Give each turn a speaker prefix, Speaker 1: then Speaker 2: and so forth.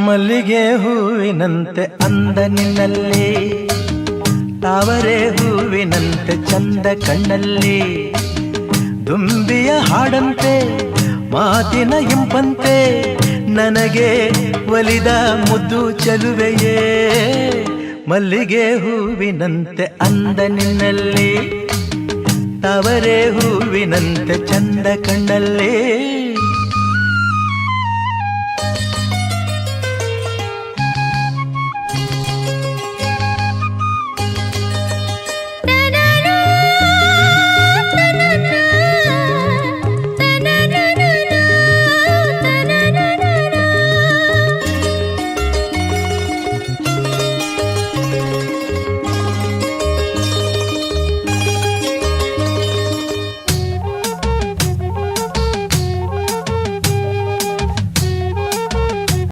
Speaker 1: ಮಲ್ಲಿಗೆ ಹೂವಿನಂತೆ ಅಂದ ನಿನ್ನಲ್ಲಿ, ತಾವರೆ ಹೂವಿನಂತೆ ಚಂದ ಕಣ್ಣಲ್ಲಿ, ದುಂಬಿಯ ಹಾಡಂತೆ ಮಾತಿನ ಇಂಪಂತೆ ನನಗೆ ಒಲಿದ ಮುದ್ದು ಚೆಲುವೆಯೇ. ಮಲ್ಲಿಗೆ ಹೂವಿನಂತೆ ಅಂದ ನಿನ್ನಲ್ಲಿ, ತಾವರೆ ಹೂವಿನಂತೆ ಚಂದ ಕಣ್ಣಲ್ಲಿ.